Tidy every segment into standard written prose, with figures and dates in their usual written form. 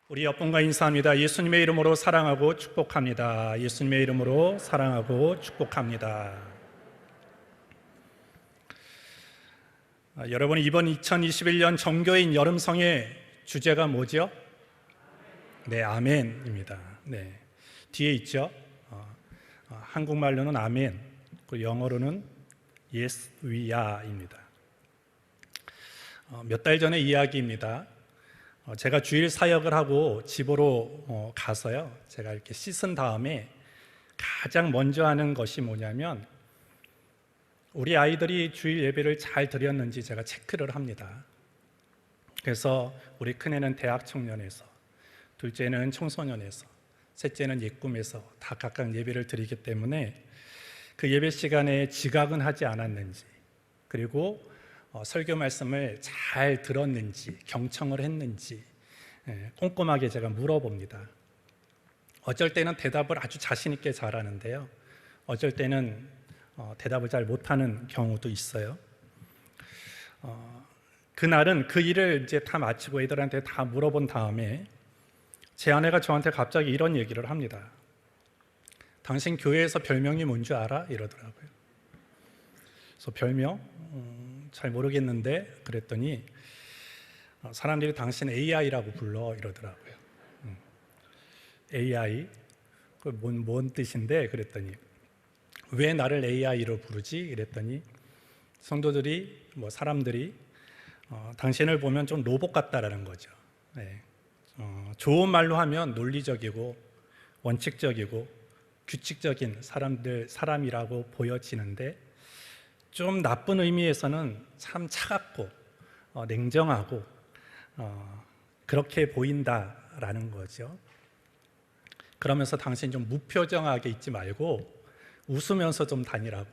우리 옆분과 인사합니다. 예수님의 이름으로 사랑하고 축복합니다. 예수님의 이름으로 사랑하고 축복합니다. 여러분, 이번 2021년 정교인 여름성의 주제가 뭐죠? 네, 아멘입니다. 네, 뒤에 있죠. 한국말로는 아멘, 영어로는 Yes, we are입니다. 몇 달 전의 이야기입니다. 제가 주일 사역을 하고 집으로 가서요, 제가 이렇게 씻은 다음에 가장 먼저 하는 것이 뭐냐면 우리 아이들이 주일 예배를 잘 드렸는지 제가 체크를 합니다. 그래서 우리 큰애는 대학 청년에서, 둘째는 청소년에서, 셋째는 예꿈에서 다 각각 예배를 드리기 때문에 그 예배 시간에 지각은 하지 않았는지, 그리고 설교 말씀을 잘 들었는지, 경청을 했는지 꼼꼼하게 제가 물어봅니다. 어쩔 때는 대답을 아주 자신 있게 잘하는데요, 어쩔 때는 대답을 잘 못하는 경우도 있어요. 그날은 그 일을 이제 다 마치고 애들한테 다 물어본 다음에 제 아내가 저한테 갑자기 이런 얘기를 합니다. 당신 교회에서 별명이 뭔 줄 알아? 이러더라고요. 그래서 별명? 잘 모르겠는데, 그랬더니 사람들이 당신 AI라고 불러 이러더라고요. AI? 그 뭔 뜻인데? 그랬더니 왜 나를 AI로 부르지? 이랬더니 성도들이, 사람들이 당신을 보면 좀 로봇 같다라는 거죠. 네. 좋은 말로 하면 논리적이고 원칙적이고 규칙적인 사람이라고 보여지는데, 좀 나쁜 의미에서는 참 차갑고 냉정하고 그렇게 보인다라는 거죠. 그러면서 당신 좀 무표정하게 있지 말고 웃으면서 좀 다니라고.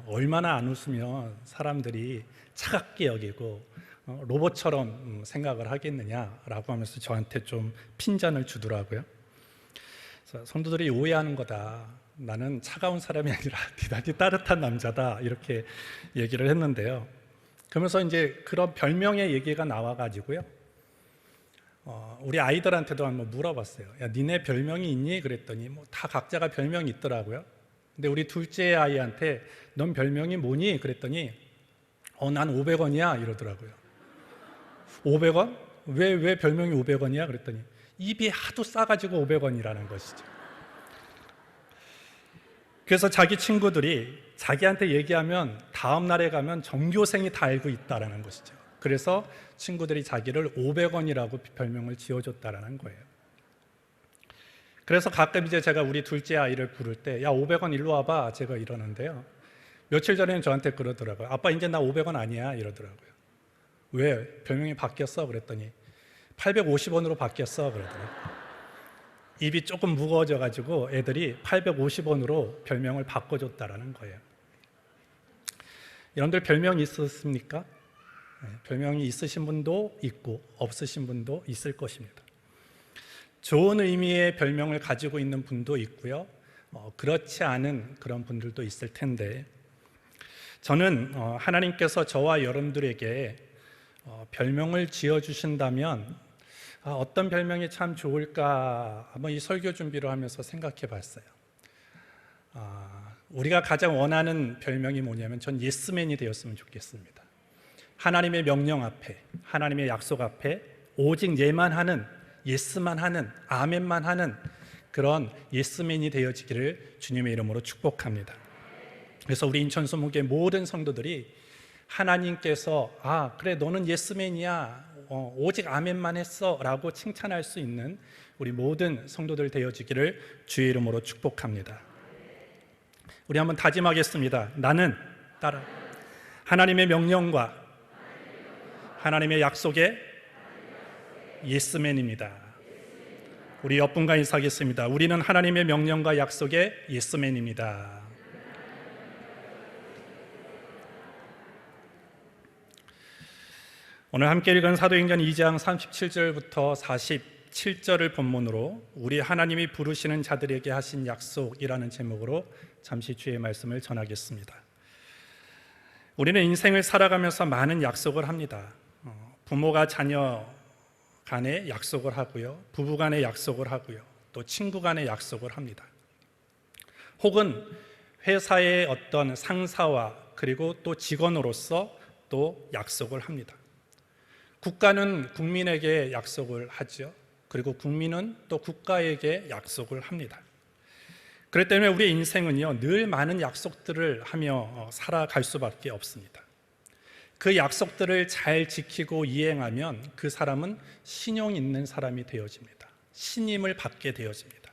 얼마나 안 웃으면 사람들이 차갑게 여기고 로봇처럼 생각을 하겠느냐라고 하면서 저한테 좀 핀잔을 주더라고요. 성도들이 오해하는 거다. 나는 차가운 사람이 아니라 대단히 따뜻한 남자다, 이렇게 얘기를 했는데요. 그러면서 이제 그런 별명의 얘기가 나와가지고요, 우리 아이들한테도 한번 물어봤어요. 야, 니네 별명이 있니? 그랬더니 다 각자가 별명이 있더라고요. 근데 우리 둘째 아이한테 넌 별명이 뭐니? 그랬더니 난 500원이야 이러더라고요. 500원? 왜 별명이 500원이야? 그랬더니 입이 하도 싸가지고 500원이라는 것이죠. 그래서 자기 친구들이 자기한테 얘기하면 다음 날에 가면 전교생이 다 알고 있다는 것이죠. 그래서 친구들이 자기를 500원이라고 별명을 지어줬다는 거예요. 그래서 가끔 이제 제가 우리 둘째 아이를 부를 때, 야, 500원 일로 와봐, 제가 이러는데요, 며칠 전에는 저한테 그러더라고요. 아빠, 이제 나 500원 아니야 이러더라고요. 왜? 별명이 바뀌었어? 그랬더니 850원으로 바뀌었어 그러더라고요. 입이 조금 무거워져가지고 애들이 850원으로 별명을 바꿔줬다라는 거예요. 여러분들 별명 있으십니까? 네, 별명이 있으신 분도 있고 없으신 분도 있을 것입니다. 좋은 의미의 별명을 가지고 있는 분도 있고요, 그렇지 않은 그런 분들도 있을 텐데, 저는 하나님께서 저와 여러분들에게 별명을 지어주신다면 어떤 별명이 참 좋을까 한번 이 설교 준비를 하면서 생각해 봤어요. 우리가 가장 원하는 별명이 뭐냐면 전 예스맨이 되었으면 좋겠습니다. 하나님의 명령 앞에, 하나님의 약속 앞에 오직 예만 하는, 예스만 하는, 아멘만 하는 그런 예스맨이 되어지기를 주님의 이름으로 축복합니다. 그래서 우리 인천소목의 모든 성도들이 하나님께서 그래 너는 예스맨이야, 오직 아멘만 했어 라고 칭찬할 수 있는 우리 모든 성도들 되어지기를 주의 이름으로 축복합니다. 우리 한번 다짐하겠습니다. 나는 따라 하나님의 명령과 하나님의 약속의 예스맨입니다. 우리 옆분과 인사하겠습니다. 우리는 하나님의 명령과 약속의 예스맨입니다. 오늘 함께 읽은 사도행전 2장 37절부터 47절을 본문으로 우리 하나님이 부르시는 자들에게 하신 약속이라는 제목으로 잠시 주의 말씀을 전하겠습니다. 우리는 인생을 살아가면서 많은 약속을 합니다. 부모가 자녀 간에 약속을 하고요, 부부 간에 약속을 하고요, 또 친구 간에 약속을 합니다. 혹은 회사의 어떤 상사와 그리고 또 직원으로서 또 약속을 합니다. 국가는 국민에게 약속을 하죠. 그리고 국민은 또 국가에게 약속을 합니다. 그렇기 때문에 우리의 인생은요, 늘 많은 약속들을 하며 살아갈 수밖에 없습니다. 그 약속들을 잘 지키고 이행하면 그 사람은 신용 있는 사람이 되어집니다. 신임을 받게 되어집니다.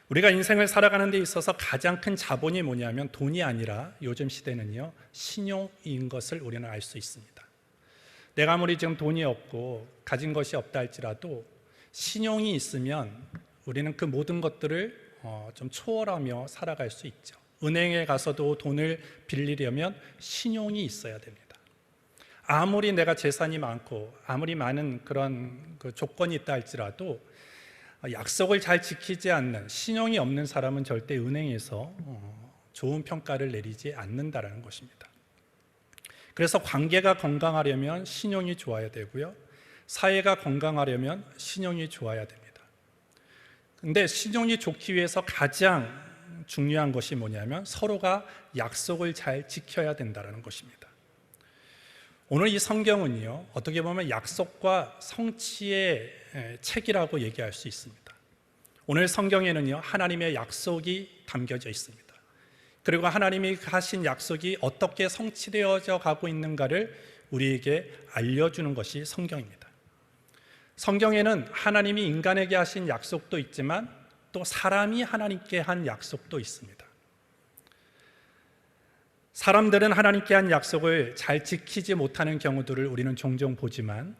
우리가 인생을 살아가는 데 있어서 가장 큰 자본이 뭐냐면 돈이 아니라 요즘 시대는요, 신용인 것을 우리는 알 수 있습니다. 내가 아무리 지금 돈이 없고 가진 것이 없다 할지라도 신용이 있으면 우리는 그 모든 것들을 좀 초월하며 살아갈 수 있죠. 은행에 가서도 돈을 빌리려면 신용이 있어야 됩니다. 아무리 내가 재산이 많고 아무리 많은 그런 조건이 있다 할지라도 약속을 잘 지키지 않는 신용이 없는 사람은 절대 은행에서 좋은 평가를 내리지 않는다는 것입니다. 그래서 관계가 건강하려면 신용이 좋아야 되고요, 사회가 건강하려면 신용이 좋아야 됩니다. 근데 신용이 좋기 위해서 가장 중요한 것이 뭐냐면 서로가 약속을 잘 지켜야 된다는 것입니다. 오늘 이 성경은요, 어떻게 보면 약속과 성취의 책이라고 얘기할 수 있습니다. 오늘 성경에는요, 하나님의 약속이 담겨져 있습니다. 그리고 하나님이 하신 약속이 어떻게 성취되어져 가고 있는가를 우리에게 알려주는 것이 성경입니다. 성경에는 하나님이 인간에게 하신 약속도 있지만 또 사람이 하나님께 한 약속도 있습니다. 사람들은 하나님께 한 약속을 잘 지키지 못하는 경우들을 우리는 종종 보지만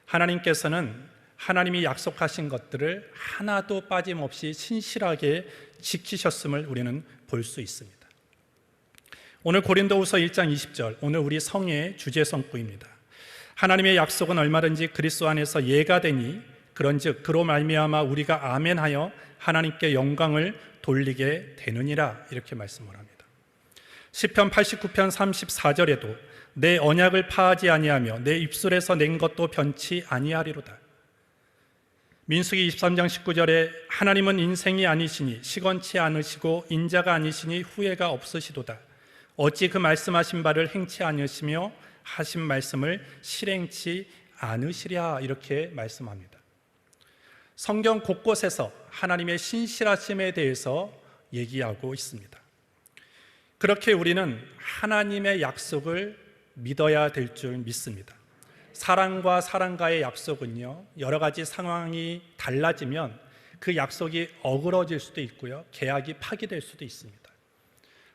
하나님께서는 하나님이 약속하신 것들을 하나도 빠짐없이 신실하게 지키셨음을 우리는 볼 수 있습니다. 오늘 고린도후서 1장 20절, 오늘 우리 성의 주제 성구입니다. 하나님의 약속은 얼마든지 그리스도 안에서 예가 되니 그런즉 그로 말미암아 우리가 아멘하여 하나님께 영광을 돌리게 되느니라, 이렇게 말씀을 합니다. 시편 89편 34절에도 내 언약을 파하지 아니하며 내 입술에서 낸 것도 변치 아니하리로다. 민수기 23장 19절에 하나님은 인생이 아니시니 시건치 않으시고 인자가 아니시니 후회가 없으시도다. 어찌 그 말씀하신 바를 행치 않으시며 하신 말씀을 실행치 않으시랴, 이렇게 말씀합니다. 성경 곳곳에서 하나님의 신실하심에 대해서 얘기하고 있습니다. 그렇게 우리는 하나님의 약속을 믿어야 될 줄 믿습니다. 사람과 사람과의 약속은요, 여러 가지 상황이 달라지면 그 약속이 어그러질 수도 있고요, 계약이 파기될 수도 있습니다.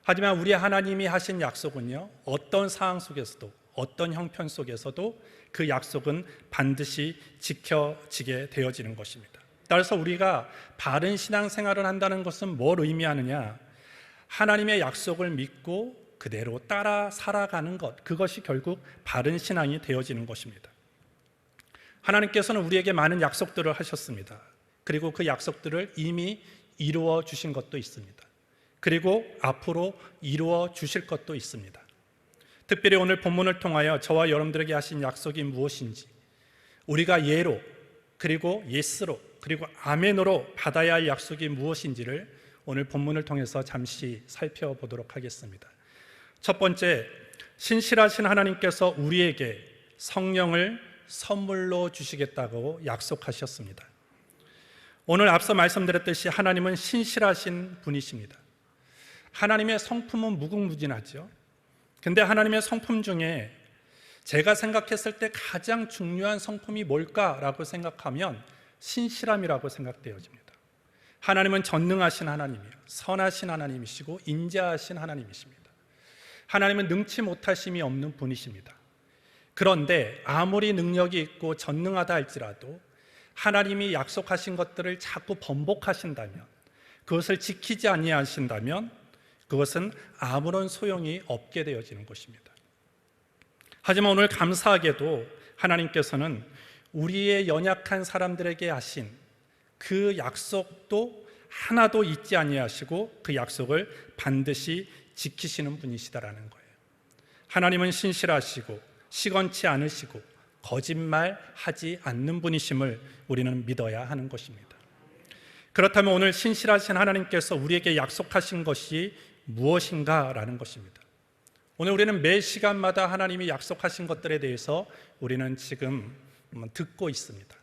하지만 우리 하나님이 하신 약속은요, 어떤 상황 속에서도 어떤 형편 속에서도 그 약속은 반드시 지켜지게 되어지는 것입니다. 따라서 우리가 바른 신앙생활을 한다는 것은 뭘 의미하느냐? 하나님의 약속을 믿고 그대로 따라 살아가는 것, 그것이 결국 바른 신앙이 되어지는 것입니다. 하나님께서는 우리에게 많은 약속들을 하셨습니다. 그리고 그 약속들을 이미 이루어 주신 것도 있습니다. 그리고 앞으로 이루어 주실 것도 있습니다. 특별히 오늘 본문을 통하여 저와 여러분들에게 하신 약속이 무엇인지, 우리가 예로 그리고 예스로 그리고 아멘으로 받아야 할 약속이 무엇인지를 오늘 본문을 통해서 잠시 살펴보도록 하겠습니다. 첫 번째, 신실하신 하나님께서 우리에게 성령을 선물로 주시겠다고 약속하셨습니다. 오늘 앞서 말씀드렸듯이 하나님은 신실하신 분이십니다. 하나님의 성품은 무궁무진하죠. 근데 하나님의 성품 중에 제가 생각했을 때 가장 중요한 성품이 뭘까라고 생각하면 신실함이라고 생각되어집니다. 하나님은 전능하신 하나님이요, 선하신 하나님이시고 인자하신 하나님이십니다. 하나님은 능치 못하심이 없는 분이십니다. 그런데 아무리 능력이 있고 전능하다 할지라도 하나님이 약속하신 것들을 자꾸 번복하신다면, 그것을 지키지 아니하신다면 그것은 아무런 소용이 없게 되어지는 것입니다. 하지만 오늘 감사하게도 하나님께서는 우리의 연약한 사람들에게 하신 그 약속도 하나도 잊지 아니하시고 그 약속을 반드시 지키시는 분이시다라는 거예요. 하나님은 신실하시고 시건치 않으시고 거짓말하지 않는 분이심을 우리는 믿어야 하는 것입니다. 그렇다면 오늘 신실하신 하나님께서 우리에게 약속하신 것이 무엇인가라는 것입니다. 오늘 우리는 매 시간마다 하나님이 약속하신 것들에 대해서 우리는 지금 듣고 있습니다.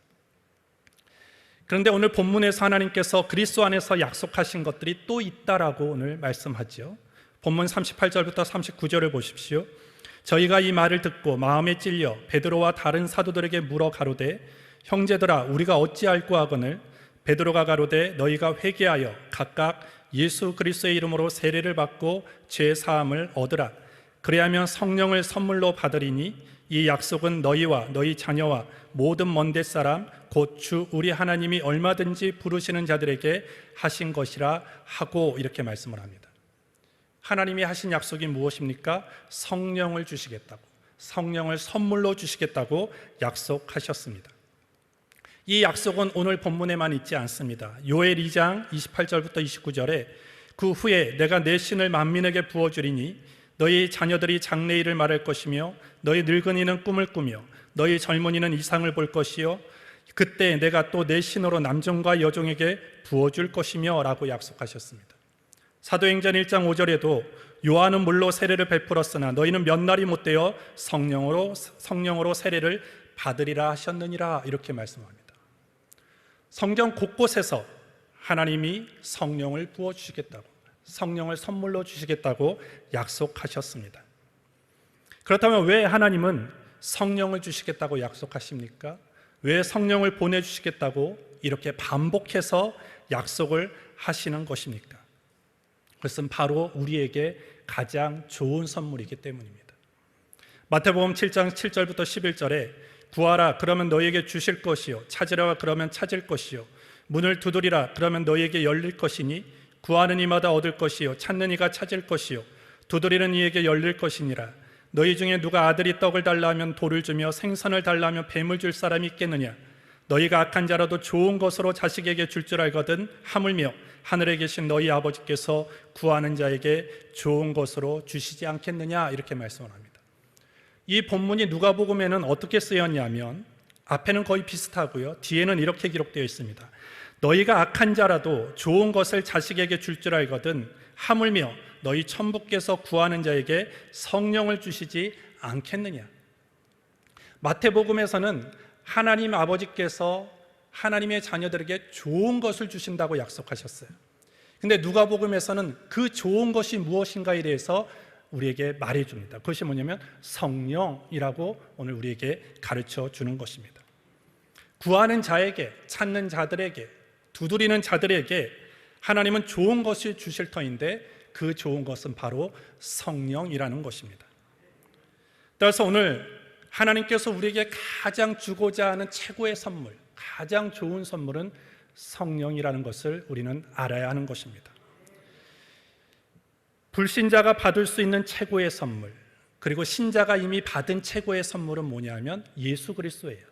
그런데 오늘 본문에서 하나님께서 그리스도 안에서 약속하신 것들이 또 있다라고 오늘 말씀하죠. 본문 38절부터 39절을 보십시오. 저희가 이 말을 듣고 마음에 찔려 베드로와 다른 사도들에게 물어 가로되 형제들아 우리가 어찌할꼬 하거늘 베드로가 가로되 너희가 회개하여 각각 예수 그리스도의 이름으로 세례를 받고 죄 사함을 얻으라. 그래야면 성령을 선물로 받으리니 이 약속은 너희와 너희 자녀와 모든 먼데 사람 곧 주 우리 하나님이 얼마든지 부르시는 자들에게 하신 것이라 하고 이렇게 말씀을 합니다. 하나님이 하신 약속이 무엇입니까? 성령을 주시겠다고, 성령을 선물로 주시겠다고 약속하셨습니다. 이 약속은 오늘 본문에만 있지 않습니다. 요엘 2장 28절부터 29절에 그 후에 내가 내 신을 만민에게 부어주리니 너희 자녀들이 장래일을 말할 것이며 너희 늙은이는 꿈을 꾸며 너희 젊은이는 이상을 볼 것이요 그때 내가 또 내 신으로 남종과 여종에게 부어줄 것이며 라고 약속하셨습니다. 사도행전 1장 5절에도 요한은 물로 세례를 베풀었으나 너희는 몇 날이 못되어 성령으로 세례를 받으리라 하셨느니라 이렇게 말씀합니다. 성경 곳곳에서 하나님이 성령을 부어주시겠다고, 성령을 선물로 주시겠다고 약속하셨습니다. 그렇다면 왜 하나님은 성령을 주시겠다고 약속하십니까? 왜 성령을 보내주시겠다고 이렇게 반복해서 약속을 하시는 것입니까? 그것은 바로 우리에게 가장 좋은 선물이기 때문입니다. 마태복음 7장 7절부터 11절에 구하라 그러면 너희에게 주실 것이요 찾으라 그러면 찾을 것이요 문을 두드리라 그러면 너희에게 열릴 것이니 구하는 이마다 얻을 것이요 찾는 이가 찾을 것이요 두드리는 이에게 열릴 것이니라. 너희 중에 누가 아들이 떡을 달라 하면 돌을 주며 생선을 달라 하면 뱀을 줄 사람이 있겠느냐. 너희가 악한 자라도 좋은 것으로 자식에게 줄 알거든 하물며 하늘에 계신 너희 아버지께서 구하는 자에게 좋은 것으로 주시지 않겠느냐 이렇게 말씀을 합니다. 이 본문이 누가복음에는 어떻게 쓰였냐면 앞에는 거의 비슷하고요, 뒤에는 이렇게 기록되어 있습니다. 너희가 악한 자라도 좋은 것을 자식에게 줄 알거든 하물며 너희 천부께서 구하는 자에게 성령을 주시지 않겠느냐. 마태복음에서는 하나님 아버지께서 하나님의 자녀들에게 좋은 것을 주신다고 약속하셨어요. 근데 누가복음에서는 그 좋은 것이 무엇인가에 대해서 우리에게 말해줍니다. 그것이 뭐냐면 성령이라고 오늘 우리에게 가르쳐 주는 것입니다. 구하는 자에게, 찾는 자들에게, 두드리는 자들에게 하나님은 좋은 것을 주실 터인데 그 좋은 것은 바로 성령이라는 것입니다. 따라서 오늘 하나님께서 우리에게 가장 주고자 하는 최고의 선물, 가장 좋은 선물은 성령이라는 것을 우리는 알아야 하는 것입니다. 불신자가 받을 수 있는 최고의 선물, 그리고 신자가 이미 받은 최고의 선물은 뭐냐면 예수 그리스도예요.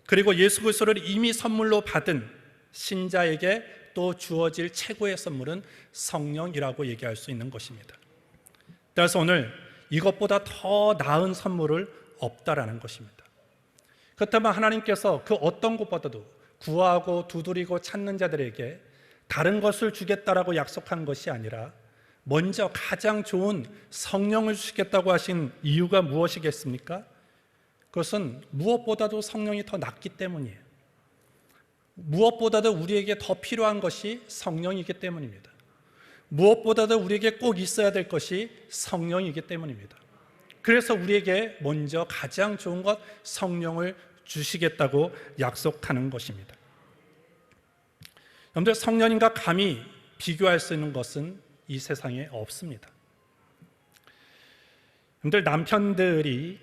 그리고 예수 그리스도를 이미 선물로 받은 신자에게 또 주어질 최고의 선물은 성령이라고 얘기할 수 있는 것입니다. 따라서 오늘 이것보다 더 나은 선물을 없다라는 것입니다. 그렇다면 하나님께서 그 어떤 것보다도 구하고 두드리고 찾는 자들에게 다른 것을 주겠다라고 약속한 것이 아니라 먼저 가장 좋은 성령을 주시겠다고 하신 이유가 무엇이겠습니까? 그것은 무엇보다도 성령이 더 낫기 때문이에요. 무엇보다도 우리에게 더 필요한 것이 성령이기 때문입니다. 무엇보다도 우리에게 꼭 있어야 될 것이 성령이기 때문입니다. 그래서 우리에게 먼저 가장 좋은 것 성령을 주시겠다고 약속하는 것입니다. 여러분들, 성령님과 감히 비교할 수 있는 것은 이 세상에 없습니다. 여러분들, 남편들이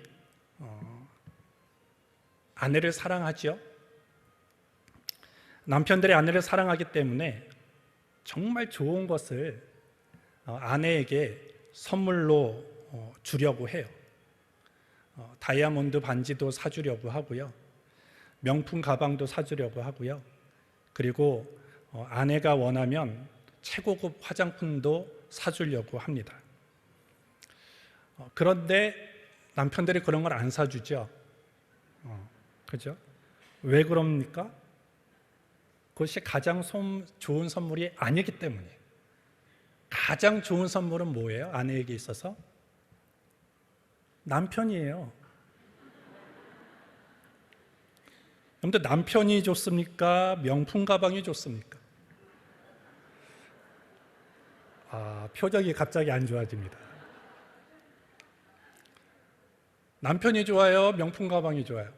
아내를 사랑하죠. 남편들이 아내를 사랑하기 때문에 정말 좋은 것을 아내에게 선물로 주려고 해요. 다이아몬드 반지도 사주려고 하고요, 명품 가방도 사주려고 하고요, 그리고 아내가 원하면 최고급 화장품도 사주려고 합니다. 그런데 남편들이 그런 걸 안 사주죠. 그죠? 왜 그럽니까? 그것이 가장 좋은 선물이 아니기 때문이에요. 가장 좋은 선물은 뭐예요? 아내에게 있어서? 남편이에요. 여러분들 남편이 좋습니까? 명품 가방이 좋습니까? 표정이 갑자기 안 좋아집니다. 남편이 좋아요? 명품 가방이 좋아요?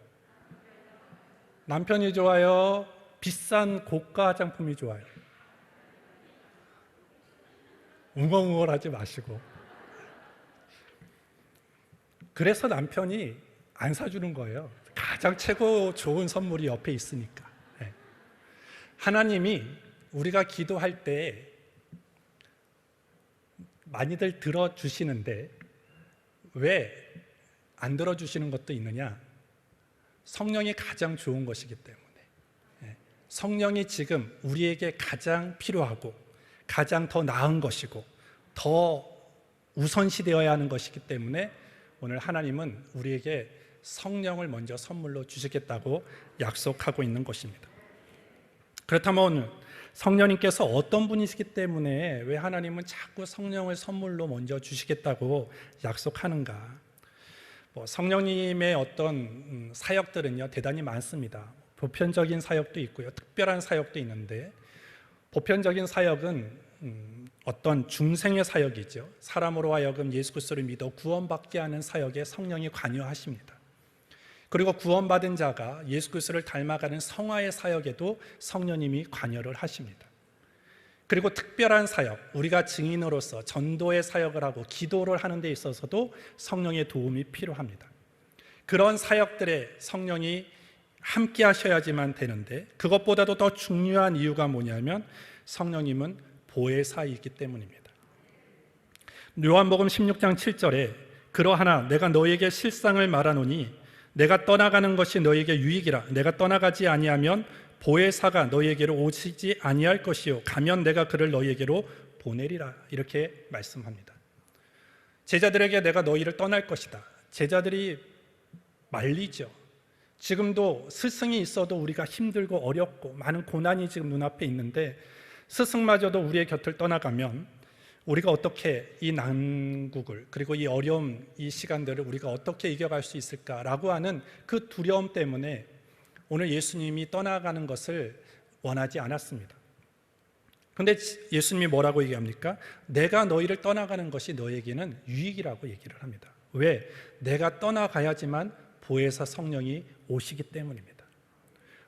남편이 좋아요? 비싼 고가 화장품이 좋아요? 웅얼웅얼하지 마시고. 그래서 남편이 안 사주는 거예요. 가장 최고 좋은 선물이 옆에 있으니까. 하나님이 우리가 기도할 때 많이들 들어주시는데 왜 안 들어주시는 것도 있느냐? 성령이 가장 좋은 것이기 때문에. 성령이 지금 우리에게 가장 필요하고 가장 더 나은 것이고 더 우선시되어야 하는 것이기 때문에 오늘 하나님은 우리에게 성령을 먼저 선물로 주시겠다고 약속하고 있는 것입니다. 그렇다면 오늘 성령님께서 어떤 분이시기 때문에 왜 하나님은 자꾸 성령을 선물로 먼저 주시겠다고 약속하는가? 성령님의 어떤 사역들은요 대단히 많습니다. 보편적인 사역도 있고요, 특별한 사역도 있는데 보편적인 사역은 어떤 중생의 사역이죠. 사람으로 하여금 예수 그리스도를 믿어 구원받게 하는 사역에 성령이 관여하십니다. 그리고 구원받은 자가 예수 그리스도를 닮아가는 성화의 사역에도 성령님이 관여를 하십니다. 그리고 특별한 사역, 우리가 증인으로서 전도의 사역을 하고 기도를 하는 데 있어서도 성령의 도움이 필요합니다. 그런 사역들에 성령이 함께 하셔야지만 되는데 그것보다도 더 중요한 이유가 뭐냐면 성령님은 보혜사이기 때문입니다. 요한복음 16장 7절에 그러하나 내가 너에게 실상을 말하노니 내가 떠나가는 것이 너에게 유익이라. 내가 떠나가지 아니하면 보혜사가 너희에게로 오시지 아니할 것이요 가면 내가 그를 너희에게로 보내리라. 이렇게 말씀합니다. 제자들에게 내가 너희를 떠날 것이다. 제자들이 말리죠. 지금도 스승이 있어도 우리가 힘들고 어렵고 많은 고난이 지금 눈앞에 있는데 스승마저도 우리의 곁을 떠나가면 우리가 어떻게 이 난국을 그리고 이 어려움, 이 시간들을 우리가 어떻게 이겨갈 수 있을까라고 하는 그 두려움 때문에 오늘 예수님이 떠나가는 것을 원하지 않았습니다. 그런데 예수님이 뭐라고 얘기합니까? 내가 너희를 떠나가는 것이 너에게는 유익이라고 얘기를 합니다. 왜? 내가 떠나가야지만 보혜사 성령이 오시기 때문입니다.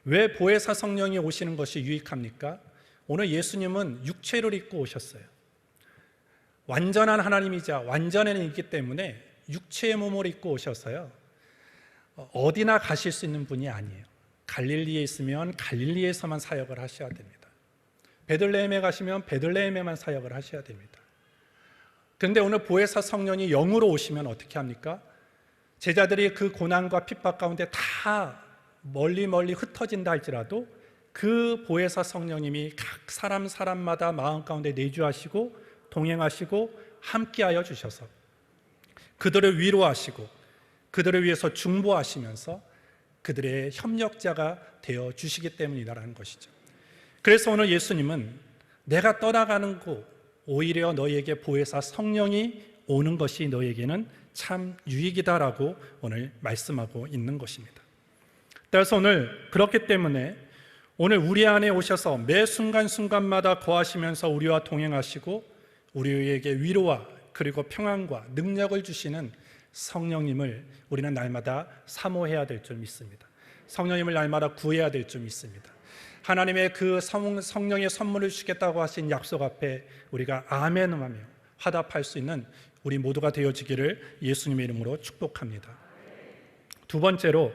왜 보혜사 성령이 오시는 것이 유익합니까? 오늘 예수님은 육체를 입고 오셨어요. 완전한 하나님이자 완전한 이기 때문에 육체의 몸을 입고 오셔서요 어디나 가실 수 있는 분이 아니에요. 갈릴리에 있으면 갈릴리에서만 사역을 하셔야 됩니다. 베들레헴에 가시면 베들레헴에만 사역을 하셔야 됩니다. 그런데 오늘 보혜사 성령이 영으로 오시면 어떻게 합니까? 제자들이 그 고난과 핍박 가운데 다 멀리 흩어진다 할지라도 그 보혜사 성령님이 각 사람마다 마음 가운데 내주하시고 동행하시고 함께하여 주셔서 그들을 위로하시고 그들을 위해서 중보하시면서 그들의 협력자가 되어 주시기 때문이라는 것이죠. 그래서 오늘 예수님은 내가 떠나가는 곳 오히려 너희에게 보혜사 성령이 오는 것이 너희에게는 참 유익이다라고 오늘 말씀하고 있는 것입니다. 따라서 오늘 그렇기 때문에 오늘 우리 안에 오셔서 매 순간순간마다 거하시면서 우리와 동행하시고 우리에게 위로와 그리고 평안과 능력을 주시는 성령님을 우리는 날마다 사모해야 될 줄 믿습니다. 성령님을 날마다 구해야 될 줄 믿습니다. 하나님의 그 성령의 선물을 주겠다고 하신 약속 앞에 우리가 아멘하며 화답할 수 있는 우리 모두가 되어지기를 예수님의 이름으로 축복합니다. 두 번째로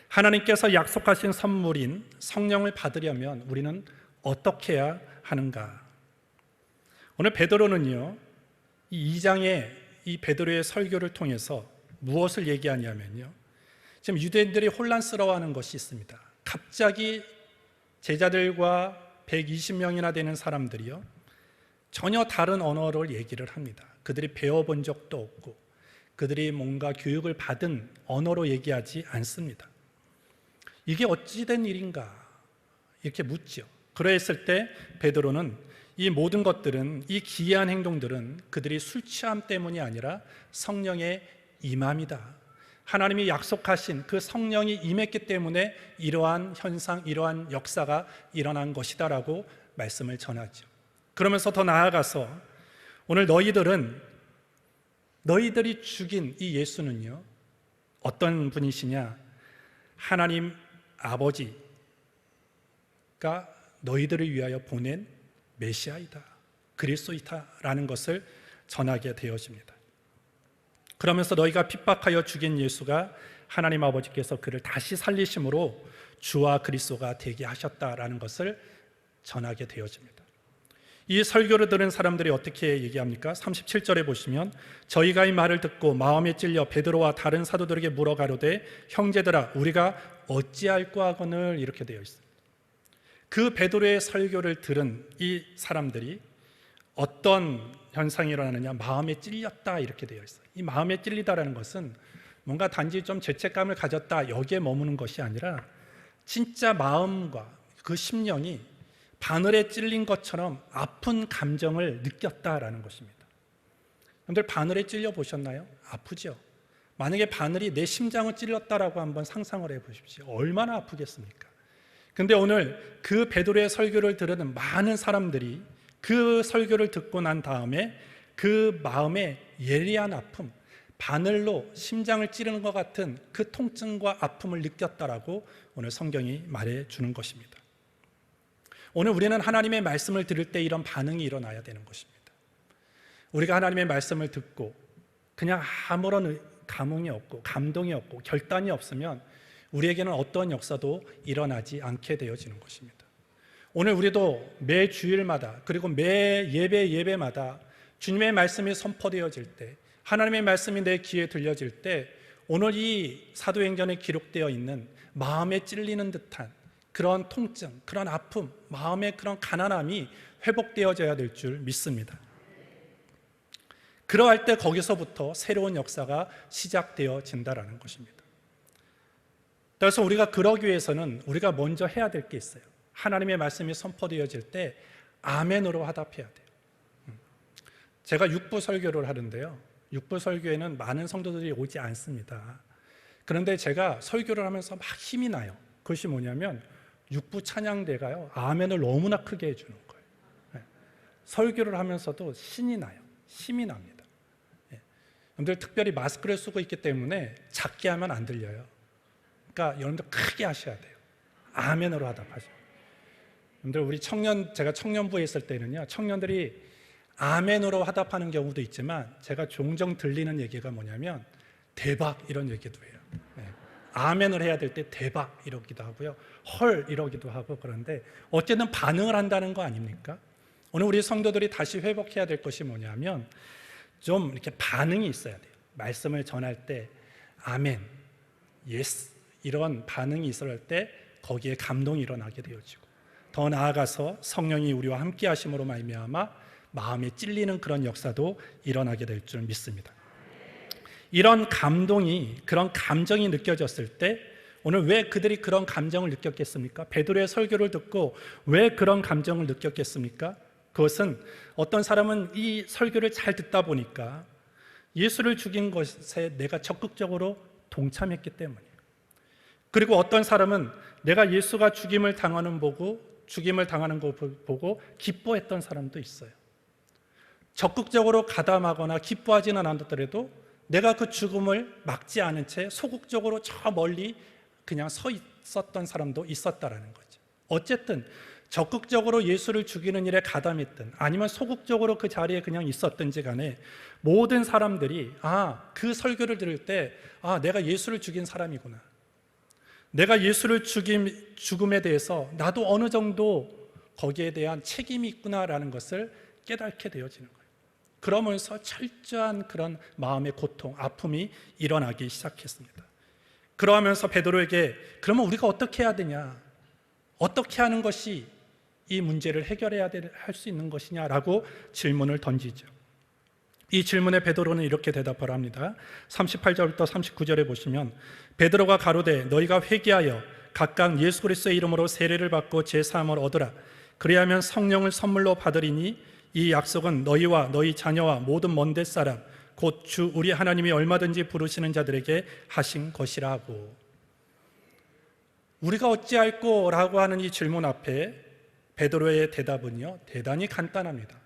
하나님께서 약속하신 선물인 성령을 받으려면 우리는 어떻게 해야 하는가? 오늘 베드로는요 이 2장의 이 베드로의 설교를 통해서 무엇을 얘기하냐면요 지금 유대인들이 혼란스러워하는 것이 있습니다. 갑자기 제자들과 120명이나 되는 사람들이요 전혀 다른 언어를 얘기를 합니다. 그들이 배워본 적도 없고 그들이 뭔가 교육을 받은 언어로 얘기하지 않습니다. 이게 어찌 된 일인가? 이렇게 묻죠. 그러했을 때 베드로는 이 모든 것들은, 이 기이한 행동들은 그들이 술 취함 때문이 아니라 성령의 임함이다. 하나님이 약속하신 그 성령이 임했기 때문에 이러한 현상, 이러한 역사가 일어난 것이다라고 말씀을 전하죠. 그러면서 더 나아가서 오늘 너희들이 죽인 이 예수는요, 어떤 분이시냐? 하나님 아버지가 너희들을 위하여 보낸 메시아이다, 그리스도이다라는 것을 전하게 되어집니다. 그러면서 너희가 핍박하여 죽인 예수가 하나님 아버지께서 그를 다시 살리심으로 주와 그리스도가 되게 하셨다라는 것을 전하게 되어집니다. 이 설교를 들은 사람들이 어떻게 얘기합니까? 37절에 보시면 저희가 이 말을 듣고 마음에 찔려 베드로와 다른 사도들에게 물어 가로되 형제들아 우리가 어찌할꼬 하거늘, 이렇게 되어 있습니다. 그 베드로의 설교를 들은 이 사람들이 어떤 현상이 일어나느냐? 마음에 찔렸다, 이렇게 되어 있어요. 이 마음에 찔리다라는 것은 뭔가 단지 좀 죄책감을 가졌다, 여기에 머무는 것이 아니라 진짜 마음과 그 심령이 바늘에 찔린 것처럼 아픈 감정을 느꼈다라는 것입니다. 여러분들 바늘에 찔려 보셨나요? 아프죠? 만약에 바늘이 내 심장을 찔렀다라고 한번 상상을 해보십시오. 얼마나 아프겠습니까? 근데 오늘 그 베드로의 설교를 들은 많은 사람들이 그 설교를 듣고 난 다음에 그 마음의 예리한 아픔, 바늘로 심장을 찌르는 것 같은 그 통증과 아픔을 느꼈다라고 오늘 성경이 말해주는 것입니다. 오늘 우리는 하나님의 말씀을 들을 때 이런 반응이 일어나야 되는 것입니다. 우리가 하나님의 말씀을 듣고 그냥 아무런 감흥이 없고 감동이 없고 결단이 없으면 우리에게는 어떤 역사도 일어나지 않게 되어지는 것입니다. 오늘 우리도 매 주일마다 그리고 매 예배마다 주님의 말씀이 선포되어질 때, 하나님의 말씀이 내 귀에 들려질 때 오늘 이 사도행전에 기록되어 있는 마음에 찔리는 듯한 그런 통증, 그런 아픔, 마음의 그런 가난함이 회복되어져야 될 줄 믿습니다. 그러할 때 거기서부터 새로운 역사가 시작되어진다라는 것입니다. 그래서 우리가 그러기 위해서는 우리가 먼저 해야 될 게 있어요. 하나님의 말씀이 선포되어질 때 아멘으로 화답해야 돼요. 제가 육부 설교를 하는데요, 육부 설교에는 많은 성도들이 오지 않습니다. 그런데 제가 설교를 하면서 막 힘이 나요. 그것이 뭐냐면 육부 찬양대가요, 아멘을 너무나 크게 해주는 거예요. 설교를 하면서도 신이 나요. 힘이 납니다. 여러분들 특별히 마스크를 쓰고 있기 때문에 작게 하면 안 들려요. 그러니까 여러분들 크게 하셔야 돼요. 아멘으로 화답하죠. 여러분들 우리 제가 청년부에 있을 때는요, 청년들이 아멘으로 화답하는 경우도 있지만 제가 종종 들리는 얘기가 뭐냐면 대박, 이런 얘기도 해요. 아멘을 해야 될 때 대박 이러기도 하고요, 헐 이러기도 하고. 그런데 어쨌든 반응을 한다는 거 아닙니까? 오늘 우리 성도들이 다시 회복해야 될 것이 뭐냐면 좀 이렇게 반응이 있어야 돼요. 말씀을 전할 때 아멘, 예스, 이런 반응이 있어야 할 때 거기에 감동이 일어나게 되어지고, 더 나아가서 성령이 우리와 함께 하심으로 말미암아 마음에 찔리는 그런 역사도 일어나게 될 줄 믿습니다. 이런 감동이, 그런 감정이 느껴졌을 때 오늘 왜 그들이 그런 감정을 느꼈겠습니까? 베드로의 설교를 듣고 왜 그런 감정을 느꼈겠습니까? 그것은 어떤 사람은 이 설교를 잘 듣다 보니까 예수를 죽인 것에 내가 적극적으로 동참했기 때문이에요. 그리고 어떤 사람은 내가 예수가 죽임을 당하는 거 보고 기뻐했던 사람도 있어요. 적극적으로 가담하거나 기뻐하지는 않았더라도 내가 그 죽음을 막지 않은 채 소극적으로 저 멀리 그냥 서 있었던 사람도 있었다라는 거죠. 어쨌든 적극적으로 예수를 죽이는 일에 가담했든 아니면 소극적으로 그 자리에 그냥 있었든지 간에 모든 사람들이 그 설교를 들을 때 내가 예수를 죽인 사람이구나, 내가 예수를 죽음에 대해서 나도 어느 정도 거기에 대한 책임이 있구나라는 것을 깨닫게 되어지는 거예요. 그러면서 철저한 그런 마음의 고통, 아픔이 일어나기 시작했습니다. 그러면서 베드로에게 그러면 우리가 어떻게 해야 되냐, 어떻게 하는 것이 이 문제를 해결해야 할 수 있는 것이냐라고 질문을 던지죠. 이 질문에 베드로는 이렇게 대답을 합니다. 38절부터 39절에 보시면 베드로가 가로되 너희가 회개하여 각각 예수 그리스도의 이름으로 세례를 받고 제사함을 얻으라. 그리하면 성령을 선물로 받으리니 이 약속은 너희와 너희 자녀와 모든 먼 데 사람 곧 주 우리 하나님이 얼마든지 부르시는 자들에게 하신 것이라 하고, 우리가 어찌할꼬? 라고 하는 이 질문 앞에 베드로의 대답은요, 대단히 간단합니다.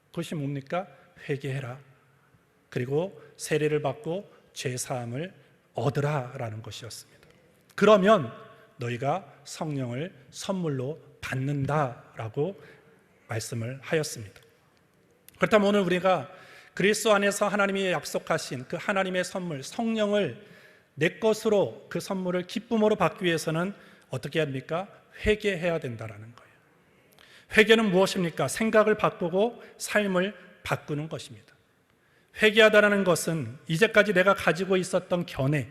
그것이 뭡니까? 회개해라. 그리고 세례를 받고 죄사함을 얻으라 라는 것이었습니다. 그러면 너희가 성령을 선물로 받는다라고 말씀을 하였습니다. 그렇다면 오늘 우리가 그리스도 안에서 하나님이 약속하신 그 하나님의 선물 성령을 내 것으로 그 선물을 기쁨으로 받기 위해서는 어떻게 합니까? 회개해야 된다라는 거예요. 회개는 무엇입니까? 생각을 바꾸고 삶을 바꾸는 것입니다. 회개하다라는 것은 이제까지 내가 가지고 있었던 견해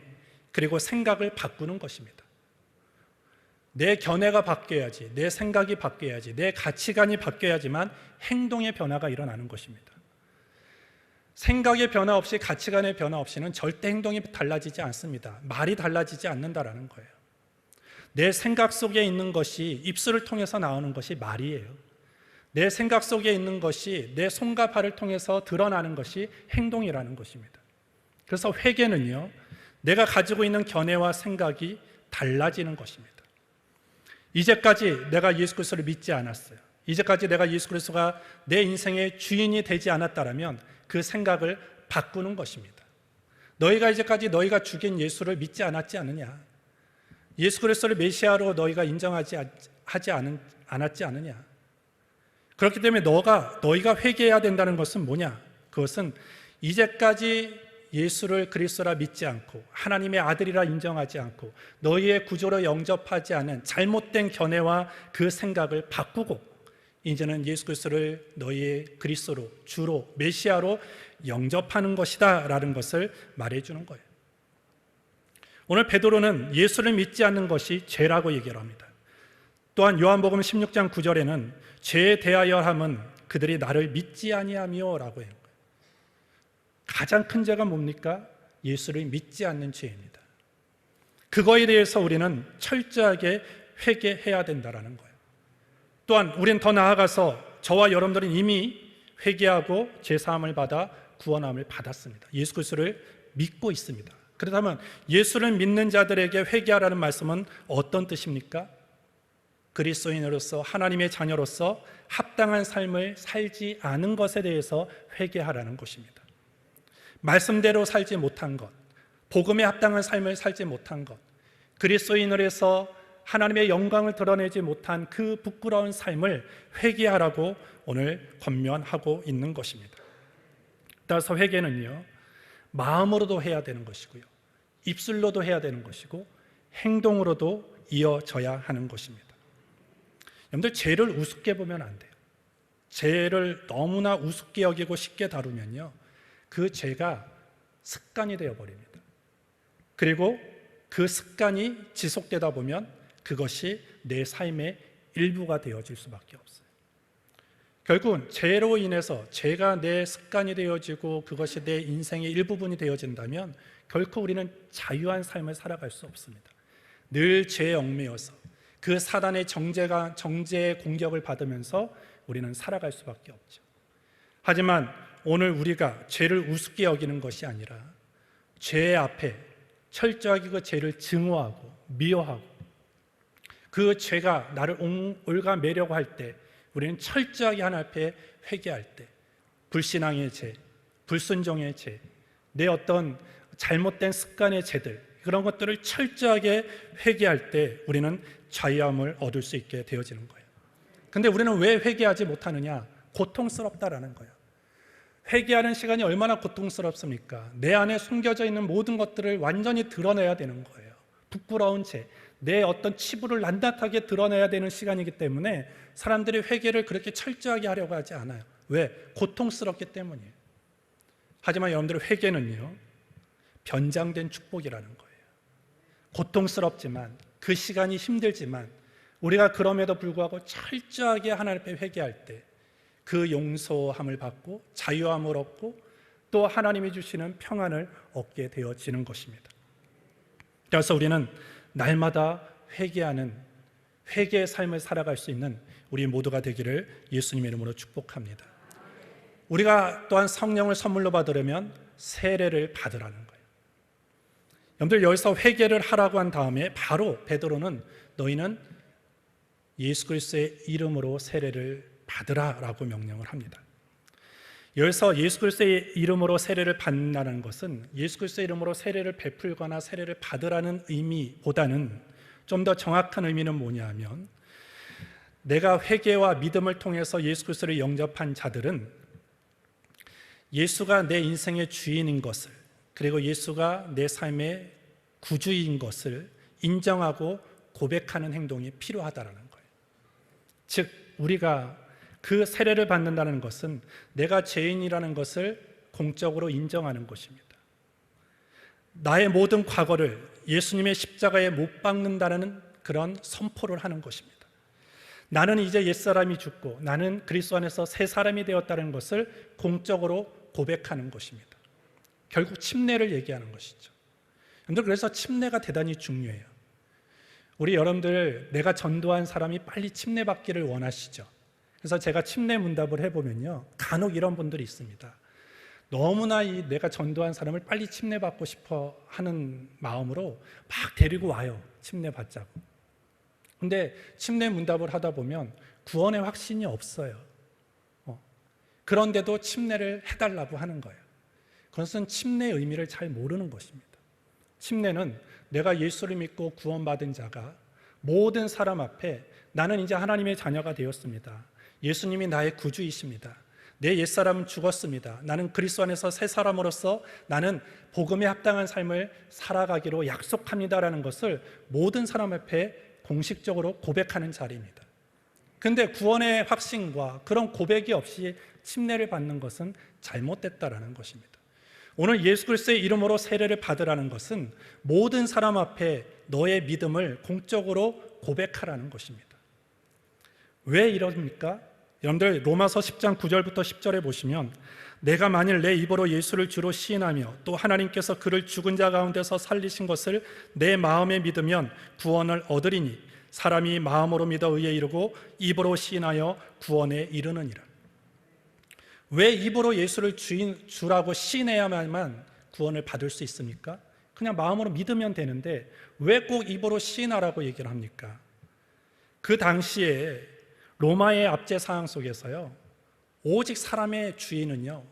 그리고 생각을 바꾸는 것입니다. 내 견해가 바뀌어야지, 내 생각이 바뀌어야지, 내 가치관이 바뀌어야지만 행동의 변화가 일어나는 것입니다. 생각의 변화 없이, 가치관의 변화 없이는 절대 행동이 달라지지 않습니다. 말이 달라지지 않는다라는 거예요. 내 생각 속에 있는 것이 입술을 통해서 나오는 것이 말이에요. 내 생각 속에 있는 것이 내 손과 발을 통해서 드러나는 것이 행동이라는 것입니다. 그래서 회개는요, 내가 가지고 있는 견해와 생각이 달라지는 것입니다. 이제까지 내가 예수 그리스도를 믿지 않았어요. 이제까지 내가 예수 그리스도가 내 인생의 주인이 되지 않았다면 그 생각을 바꾸는 것입니다. 너희가 이제까지 너희가 죽인 예수를 믿지 않았지 않느냐? 예수 그리스도를 메시아로 너희가 인정하지 않았지 않느냐? 그렇기 때문에 너희가 회개해야 된다는 것은 뭐냐? 그것은 이제까지 예수를 그리스도라 믿지 않고 하나님의 아들이라 인정하지 않고 너희의 구조로 영접하지 않은 잘못된 견해와 그 생각을 바꾸고 이제는 예수 그리스도를 너희의 그리스도로, 주로, 메시아로 영접하는 것이다 라는 것을 말해주는 거예요. 오늘 베드로는 예수를 믿지 않는 것이 죄라고 얘기를 합니다. 또한 요한복음 16장 9절에는 죄에 대하여 함은 그들이 나를 믿지 아니하며 라고 해요. 가장 큰 죄가 뭡니까? 예수를 믿지 않는 죄입니다. 그거에 대해서 우리는 철저하게 회개해야 된다는 거예요. 또한 우리는 더 나아가서 저와 여러분들은 이미 회개하고 제사함을 받아 구원함을 받았습니다. 예수 그리스도를 믿고 있습니다. 그렇다면 예수를 믿는 자들에게 회개하라는 말씀은 어떤 뜻입니까? 그리스도인으로서 하나님의 자녀로서 합당한 삶을 살지 않은 것에 대해서 회개하라는 것입니다. 말씀대로 살지 못한 것, 복음에 합당한 삶을 살지 못한 것, 그리스도인으로서 하나님의 영광을 드러내지 못한 그 부끄러운 삶을 회개하라고 오늘 권면하고 있는 것입니다. 따라서 회개는요, 마음으로도 해야 되는 것이고요, 입술로도 해야 되는 것이고 행동으로도 이어져야 하는 것입니다. 여러분들, 죄를 우습게 보면 안 돼요. 죄를 너무나 우습게 여기고 쉽게 다루면요, 그 죄가 습관이 되어버립니다. 그리고 그 습관이 지속되다 보면 그것이 내 삶의 일부가 되어질 수밖에 없어요. 결국은 죄로 인해서 죄가 내 습관이 되어지고 그것이 내 인생의 일부분이 되어진다면 결코 우리는 자유한 삶을 살아갈 수 없습니다. 늘 죄에 얽매여서 그 사단의 정죄의 공격을 받으면서 우리는 살아갈 수밖에 없죠. 하지만 오늘 우리가 죄를 우습게 여기는 것이 아니라 죄 앞에 철저하게 그 죄를 증오하고 미워하고 그 죄가 나를 올가매려고 할 때 우리는 철저하게 하나님 앞에 회개할 때 불신앙의 죄, 불순종의 죄, 내 어떤 잘못된 습관의 죄들, 그런 것들을 철저하게 회개할 때 우리는 자유함을 얻을 수 있게 되어지는 거예요. 근데 우리는 왜 회개하지 못하느냐? 고통스럽다라는 거예요. 회개하는 시간이 얼마나 고통스럽습니까? 내 안에 숨겨져 있는 모든 것들을 완전히 드러내야 되는 거예요. 부끄러운 죄, 내 어떤 치부를 낱낱하게 드러내야 되는 시간이기 때문에 사람들이 회개를 그렇게 철저하게 하려고 하지 않아요. 왜? 고통스럽기 때문이에요. 하지만 여러분들, 회개는요, 변장된 축복이라는 거예요. 고통스럽지만, 그 시간이 힘들지만 우리가 그럼에도 불구하고 철저하게 하나님 앞에 회개할 때 그 용서함을 받고 자유함을 얻고 또 하나님이 주시는 평안을 얻게 되어지는 것입니다. 그래서 우리는 날마다 회개하는 회개의 삶을 살아갈 수 있는 우리 모두가 되기를 예수님의 이름으로 축복합니다. 우리가 또한 성령을 선물로 받으려면 세례를 받으라는 거예요. 여러분들 여기서 회개를 하라고 한 다음에 바로 베드로는 너희는 예수 그리스도의 이름으로 세례를 받으라라고 명령을 합니다. 여기서 예수 그리스도의 이름으로 세례를 받는다는 것은 예수 그리스도의 이름으로 세례를 베풀거나 세례를 받으라는 의미보다는 좀 더 정확한 의미는 뭐냐 하면 내가 회개와 믿음을 통해서 예수 그리스도를 영접한 자들은 예수가 내 인생의 주인인 것을, 그리고 예수가 내 삶의 구주인 것을 인정하고 고백하는 행동이 필요하다라는 거예요. 즉 우리가 그 세례를 받는다는 것은 내가 죄인이라는 것을 공적으로 인정하는 것입니다. 나의 모든 과거를 예수님의 십자가에 못 박는다는 그런 선포를 하는 것입니다. 나는 이제 옛사람이 죽고 나는 그리스도 안에서 새 사람이 되었다는 것을 공적으로 고백하는 것입니다. 결국 침례를 얘기하는 것이죠. 여러분들 그래서 침례가 대단히 중요해요. 우리 여러분들 내가 전도한 사람이 빨리 침례 받기를 원하시죠. 그래서 제가 침례 문답을 해보면요 간혹 이런 분들이 있습니다. 너무나 내가 전도한 사람을 빨리 침례 받고 싶어 하는 마음으로 막 데리고 와요. 침례 받자고. 근데 침례 문답을 하다 보면 구원의 확신이 없어요. 그런데도 침례를 해달라고 하는 거예요. 그것은 침례의 의미를 잘 모르는 것입니다. 침례는 내가 예수를 믿고 구원받은 자가 모든 사람 앞에 나는 이제 하나님의 자녀가 되었습니다. 예수님이 나의 구주이십니다. 내 옛사람은 죽었습니다. 나는 그리스도 안에서 새 사람으로서 나는 복음에 합당한 삶을 살아가기로 약속합니다라는 것을 모든 사람 앞에 공식적으로 고백하는 자리입니다. 근데 구원의 확신과 그런 고백이 없이 침례를 받는 것은 잘못됐다라는 것입니다. 오늘 예수 그리스도의 이름으로 세례를 받으라는 것은 모든 사람 앞에 너의 믿음을 공적으로 고백하라는 것입니다. 왜 이럽니까? 여러분들 로마서 10장 9절부터 10절에 보시면 내가 만일 내 입으로 예수를 주로 시인하며 또 하나님께서 그를 죽은 자 가운데서 살리신 것을 내 마음에 믿으면 구원을 얻으리니 사람이 마음으로 믿어 의에 이르고 입으로 시인하여 구원에 이르느니라. 왜 입으로 예수를 주라고 시인해야만 구원을 받을 수 있습니까? 그냥 마음으로 믿으면 되는데 왜 꼭 입으로 시인하라고 얘기를 합니까? 그 당시에 로마의 압제 사항 속에서요 오직 사람의 주인은요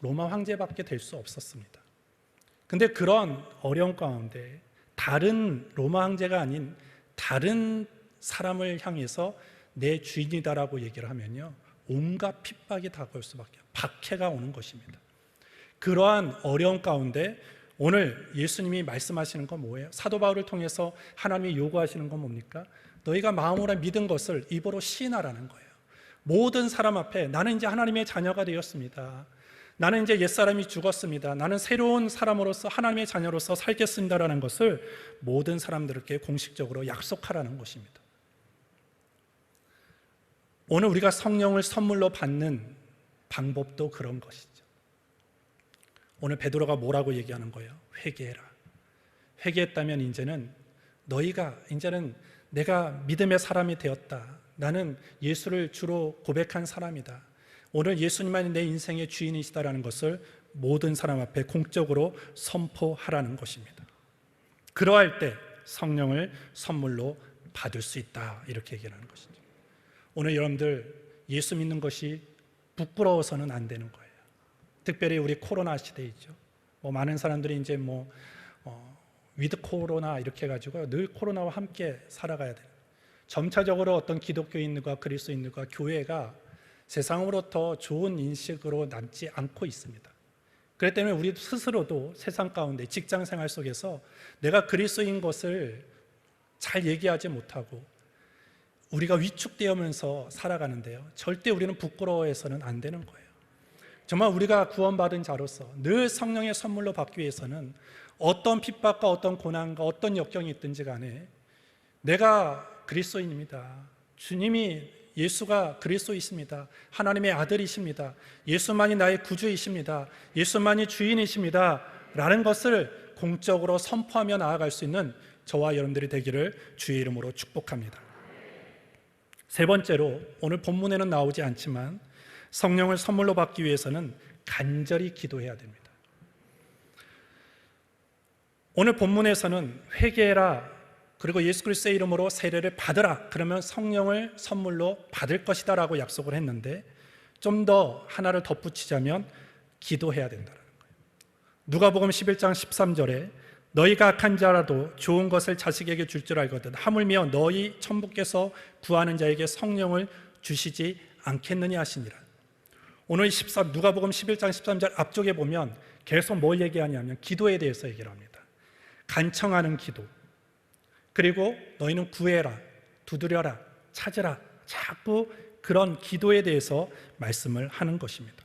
로마 황제밖에 될 수 없었습니다. 근데 그런 어려운 가운데 다른 로마 황제가 아닌 다른 사람을 향해서 내 주인이다라고 얘기를 하면요 온갖 핍박이 다가올 수밖에, 박해가 오는 것입니다. 그러한 어려운 가운데 오늘 예수님이 말씀하시는 건 뭐예요? 사도 바울을 통해서 하나님이 요구하시는 건 뭡니까? 너희가 마음으로 믿은 것을 입으로 시인하라는 거예요. 모든 사람 앞에 나는 이제 하나님의 자녀가 되었습니다. 나는 이제 옛사람이 죽었습니다. 나는 새로운 사람으로서 하나님의 자녀로서 살겠습니다라는 것을 모든 사람들에게 공식적으로 약속하라는 것입니다. 오늘 우리가 성령을 선물로 받는 방법도 그런 것이죠. 오늘 베드로가 뭐라고 얘기하는 거예요? 회개해라. 회개했다면 이제는 내가 믿음의 사람이 되었다. 나는 예수를 주로 고백한 사람이다. 오늘 예수님만이 내 인생의 주인이시다라는 것을 모든 사람 앞에 공적으로 선포하라는 것입니다. 그러할 때 성령을 선물로 받을 수 있다. 이렇게 얘기하는 것이죠. 오늘 여러분들 예수 믿는 것이 부끄러워서는 안 되는 거예요. 특별히 우리 코로나 시대이죠. 많은 사람들이 이제 위드 코로나 이렇게 해가지고 늘 코로나와 함께 살아가야 돼요. 점차적으로 어떤 기독교인과 그리스도인과 교회가 세상으로부터 좋은 인식으로 남지 않고 있습니다. 그렇기 때문에 우리 스스로도 세상 가운데 직장 생활 속에서 내가 그리스도인 것을 잘 얘기하지 못하고 우리가 위축되면서 살아가는데요. 절대 우리는 부끄러워해서는 안 되는 거예요. 정말 우리가 구원받은 자로서 늘 성령의 선물로 받기 위해서는 어떤 핍박과 어떤 고난과 어떤 역경이 있든지 간에 내가 그리스도인입니다. 주님이 예수가 그리스도이십니다. 하나님의 아들이십니다. 예수만이 나의 구주이십니다. 예수만이 주인이십니다. 라는 것을 공적으로 선포하며 나아갈 수 있는 저와 여러분들이 되기를 주의 이름으로 축복합니다. 세 번째로, 오늘 본문에는 나오지 않지만 성령을 선물로 받기 위해서는 간절히 기도해야 됩니다. 오늘 본문에서는 회개해라, 그리고 예수 그리스도의 이름으로 세례를 받으라, 그러면 성령을 선물로 받을 것이다 라고 약속을 했는데, 좀 더 하나를 덧붙이자면 기도해야 된다는 거예요. 누가복음 11장 13절에 너희가 악한 자라도 좋은 것을 자식에게 줄 줄 알거든 하물며 너희 천부께서 구하는 자에게 성령을 주시지 않겠느냐 하시니라. 오늘 누가복음 11장 13절 앞쪽에 보면 계속 뭘 얘기하냐면 기도에 대해서 얘기를 합니다. 간청하는 기도, 그리고 너희는 구해라, 두드려라, 찾으라, 자꾸 그런 기도에 대해서 말씀을 하는 것입니다.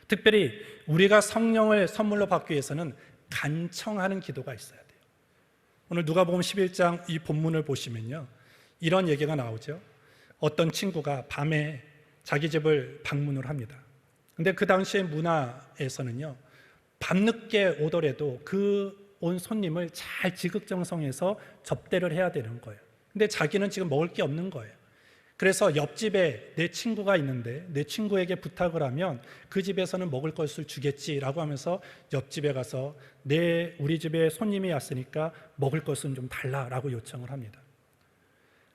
특별히 우리가 성령을 선물로 받기 위해서는 간청하는 기도가 있어야 돼요. 오늘 누가복음 11장 이 본문을 보시면요, 이런 얘기가 나오죠. 어떤 친구가 밤에 자기 집을 방문을 합니다. 근데 그 당시의 문화에서는요, 밤늦게 오더라도 그 온 손님을 잘 지극정성해서 접대를 해야 되는 거예요. 근데 자기는 지금 먹을 게 없는 거예요. 그래서 옆집에 내 친구가 있는데 내 친구에게 부탁을 하면 그 집에서는 먹을 것을 주겠지라고 하면서 옆집에 가서 우리 집에 손님이 왔으니까 먹을 것은 좀 달라라고 요청을 합니다.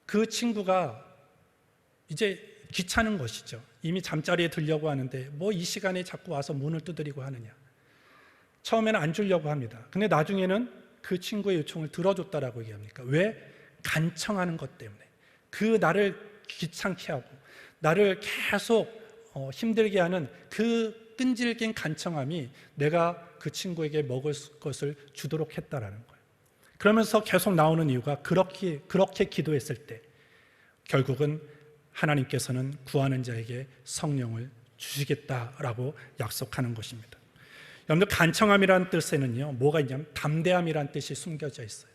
그 친구가 이제 귀찮은 것이죠. 이미 잠자리에 들려고 하는데 뭐 이 시간에 자꾸 와서 문을 두드리고 하느냐. 처음에는 안 주려고 합니다. 근데 나중에는 그 친구의 요청을 들어줬다라고 얘기합니까? 왜? 간청하는 것 때문에. 그 나를 귀찮게 하고 나를 계속 힘들게 하는 그 끈질긴 간청함이 내가 그 친구에게 먹을 것을 주도록 했다라는 거예요. 그러면서 계속 나오는 이유가 그렇게 기도했을 때 결국은 하나님께서는 구하는 자에게 성령을 주시겠다라고 약속하는 것입니다. 여러분들, 간청함이라는 뜻에는요, 뭐가 있냐면 담대함이라는 뜻이 숨겨져 있어요.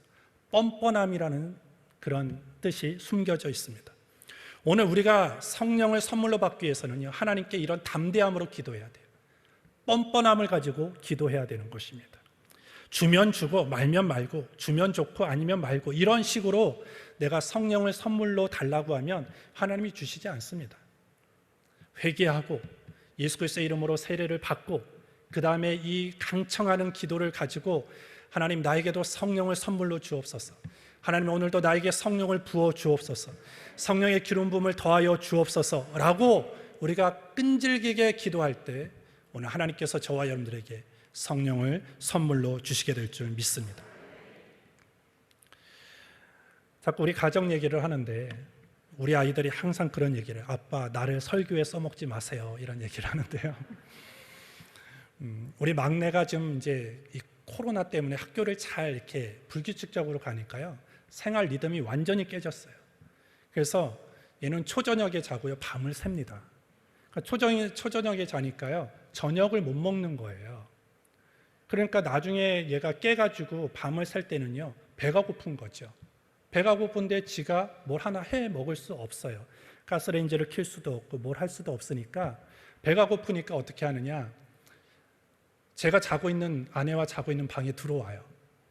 뻔뻔함이라는 그런 뜻이 숨겨져 있습니다. 오늘 우리가 성령을 선물로 받기 위해서는요, 하나님께 이런 담대함으로 기도해야 돼요. 뻔뻔함을 가지고 기도해야 되는 것입니다. 주면 주고 말면 말고, 주면 좋고 아니면 말고, 이런 식으로 내가 성령을 선물로 달라고 하면 하나님이 주시지 않습니다. 회개하고 예수 그리스도의 이름으로 세례를 받고 그 다음에 이 강청하는 기도를 가지고 하나님, 나에게도 성령을 선물로 주옵소서. 하나님, 오늘도 나에게 성령을 부어 주옵소서. 성령의 기름 부음을 더하여 주옵소서 라고 우리가 끈질기게 기도할 때 오늘 하나님께서 저와 여러분들에게 성령을 선물로 주시게 될 줄 믿습니다. 자꾸 우리 가정 얘기를 하는데 우리 아이들이 항상 그런 얘기를 해요. 아빠, 나를 설교에 써먹지 마세요, 이런 얘기를 하는데요. 우리 막내가 지금 이제 이 코로나 때문에 학교를 잘 이렇게 불규칙적으로 가니까요, 생활 리듬이 완전히 깨졌어요. 그래서 얘는 초저녁에 자고요, 밤을 샙니다. 그러니까 초저녁에 자니까요, 저녁을 못 먹는 거예요. 그러니까 나중에 얘가 깨가지고 밤을 샐 때는요, 배가 고픈 거죠. 배가 고픈데 지가 뭘 하나 해 먹을 수 없어요. 가스레인지를 킬 수도 없고 뭘 할 수도 없으니까 배가 고프니까 어떻게 하느냐, 제가 자고 있는, 아내와 자고 있는 방에 들어와요.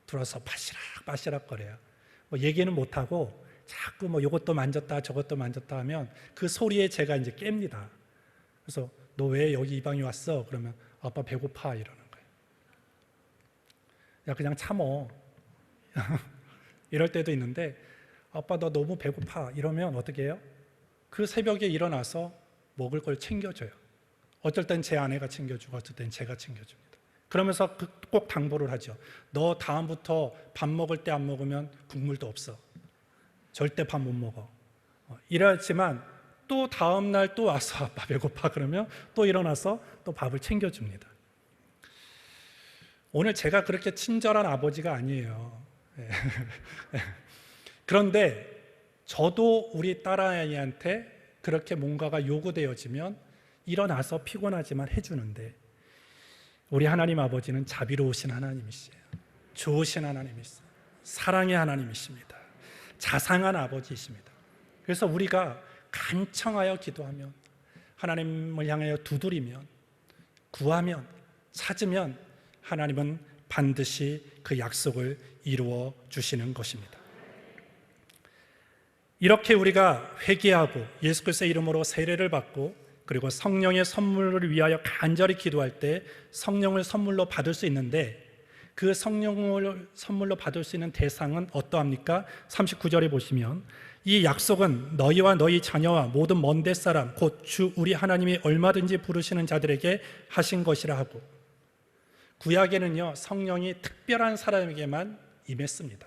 들어와서 바시락 거려요. 뭐 얘기는 못하고 자꾸 뭐 이것도 만졌다 저것도 만졌다 하면 그 소리에 제가 이제 깹니다. 그래서 너 왜 여기 이 방에 왔어? 그러면 아빠 배고파, 이러는 거예요. 야, 그냥 참어. 이럴 때도 있는데, 아빠 나 너무 배고파, 이러면 어떻게 해요? 그 새벽에 일어나서 먹을 걸 챙겨줘요. 어떨 땐 제 아내가 챙겨주고 어떨 땐 제가 챙겨줍니다. 그러면서 꼭 당부를 하죠. 너 다음부터 밥 먹을 때 안 먹으면 국물도 없어. 절대 밥 못 먹어. 이러지만 또 다음날 또 와서 아빠 배고파 그러면 또 일어나서 또 밥을 챙겨줍니다. 오늘 제가 그렇게 친절한 아버지가 아니에요. 그런데 저도 우리 딸아이한테 그렇게 뭔가가 요구되어지면 일어나서 피곤하지만 해주는데, 우리 하나님 아버지는 자비로우신 하나님이시에요. 좋으신 하나님이시에요. 사랑의 하나님이십니다. 자상한 아버지이십니다. 그래서 우리가 간청하여 기도하면, 하나님을 향하여 두드리면, 구하면, 찾으면 하나님은 반드시 그 약속을 이루어 주시는 것입니다. 이렇게 우리가 회개하고 예수 그리스도의 이름으로 세례를 받고 그리고 성령의 선물을 위하여 간절히 기도할 때 성령을 선물로 받을 수 있는데, 그 성령을 선물로 받을 수 있는 대상은 어떠합니까? 39절에 보시면 이 약속은 너희와 너희 자녀와 모든 먼데 사람 곧 주 우리 하나님이 얼마든지 부르시는 자들에게 하신 것이라 하고, 구약에는요 성령이 특별한 사람에게만 임했습니다.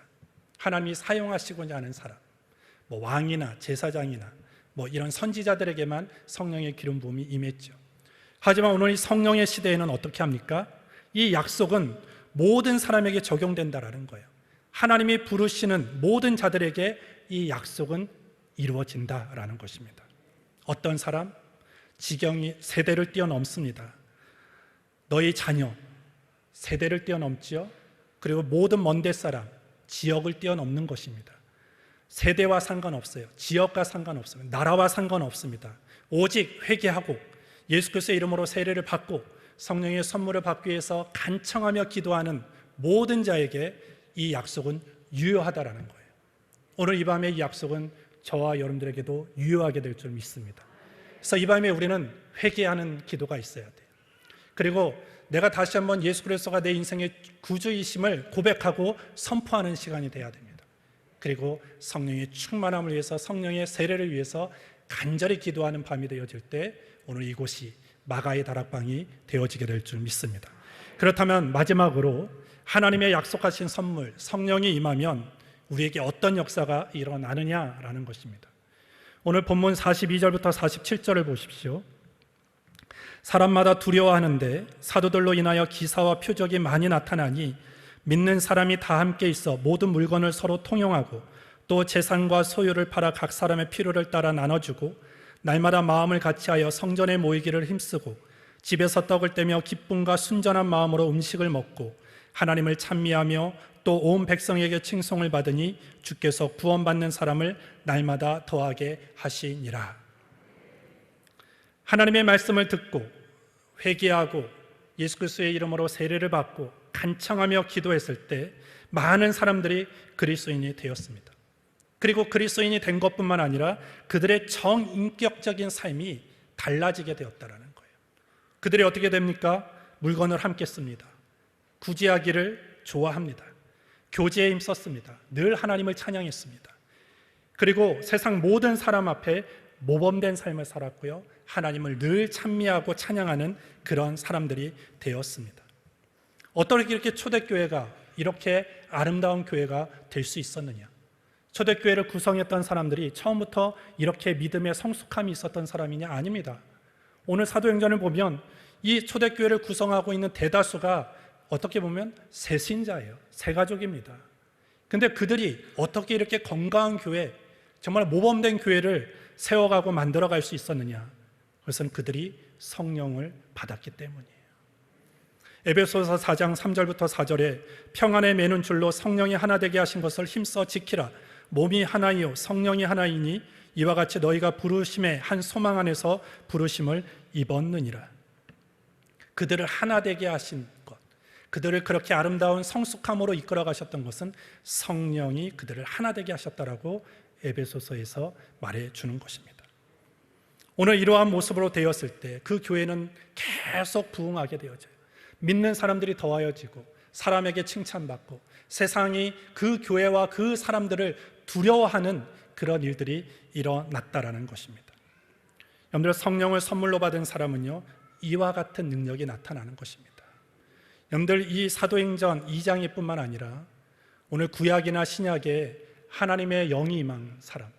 하나님이 사용하시고자 하는 사람, 뭐 왕이나 제사장이나 뭐 이런 선지자들에게만 성령의 기름 부음이 임했죠. 하지만 오늘 이 성령의 시대에는 어떻게 합니까? 이 약속은 모든 사람에게 적용된다라는 거예요. 하나님이 부르시는 모든 자들에게 이 약속은 이루어진다라는 것입니다. 어떤 사람? 지경이 세대를 뛰어넘습니다. 너희 자녀 세대를 뛰어넘지요. 그리고 모든 먼데 사람, 지역을 뛰어넘는 것입니다. 세대와 상관없어요. 지역과 상관없습니다. 나라와 상관없습니다. 오직 회개하고 예수 그리스도의 이름으로 세례를 받고 성령의 선물을 받기 위해서 간청하며 기도하는 모든 자에게 이 약속은 유효하다라는 거예요. 오늘 이 밤에 이 약속은 저와 여러분들에게도 유효하게 될 줄 믿습니다. 그래서 이 밤에 우리는 회개하는 기도가 있어야 돼요. 그리고 내가 다시 한번 예수 그리스도가 내 인생의 구주이심을 고백하고 선포하는 시간이 돼야 됩니다. 그리고 성령의 충만함을 위해서, 성령의 세례를 위해서 간절히 기도하는 밤이 되어질 때 오늘 이곳이 마가의 다락방이 되어지게 될 줄 믿습니다. 그렇다면 마지막으로 하나님의 약속하신 선물 성령이 임하면 우리에게 어떤 역사가 일어나느냐라는 것입니다. 오늘 본문 42절부터 47절을 보십시오. 사람마다 두려워하는데 사도들로 인하여 기사와 표적이 많이 나타나니 믿는 사람이 다 함께 있어 모든 물건을 서로 통용하고 또 재산과 소유를 팔아 각 사람의 필요를 따라 나눠주고 날마다 마음을 같이하여 성전에 모이기를 힘쓰고 집에서 떡을 떼며 기쁨과 순전한 마음으로 음식을 먹고 하나님을 찬미하며 또 온 백성에게 칭송을 받으니 주께서 구원받는 사람을 날마다 더하게 하시니라. 하나님의 말씀을 듣고 회개하고 예수 그리스도의 이름으로 세례를 받고 간청하며 기도했을 때 많은 사람들이 그리스도인이 되었습니다. 그리고 그리스도인이 된 것뿐만 아니라 그들의 정인격적인 삶이 달라지게 되었다는 거예요. 그들이 어떻게 됩니까? 물건을 함께 씁니다. 구제하기를 좋아합니다. 교제에 힘썼습니다. 늘 하나님을 찬양했습니다. 그리고 세상 모든 사람 앞에 모범된 삶을 살았고요, 하나님을 늘 찬미하고 찬양하는 그런 사람들이 되었습니다. 어떻게 이렇게 초대교회가 이렇게 아름다운 교회가 될 수 있었느냐? 초대교회를 구성했던 사람들이 처음부터 이렇게 믿음의 성숙함이 있었던 사람이냐? 아닙니다. 오늘 사도행전을 보면 이 초대교회를 구성하고 있는 대다수가 어떻게 보면 새신자예요. 새가족입니다. 근데 그들이 어떻게 이렇게 건강한 교회, 정말 모범된 교회를 세워가고 만들어갈 수 있었느냐? 그것은 그들이 성령을 받았기 때문이에요. 에베소서 4장 3절부터 4절에 평안에 매는 줄로 성령이 하나 되게 하신 것을 힘써 지키라. 몸이 하나이요 성령이 하나이니 이와 같이 너희가 부르심의 한 소망 안에서 부르심을 입었느니라. 그들을 하나 되게 하신 것, 그들을 그렇게 아름다운 성숙함으로 이끌어 가셨던 것은 성령이 그들을 하나 되게 하셨다라고 에베소서에서 말해주는 것입니다. 오늘 이러한 모습으로 되었을 때 그 교회는 계속 부흥하게 되어져요. 믿는 사람들이 더하여지고 사람에게 칭찬받고 세상이 그 교회와 그 사람들을 두려워하는 그런 일들이 일어났다라는 것입니다. 여러분들, 성령을 선물로 받은 사람은요 이와 같은 능력이 나타나는 것입니다. 여러분들, 이 사도행전 2장일 뿐만 아니라 오늘 구약이나 신약에 하나님의 영이 임한 사람,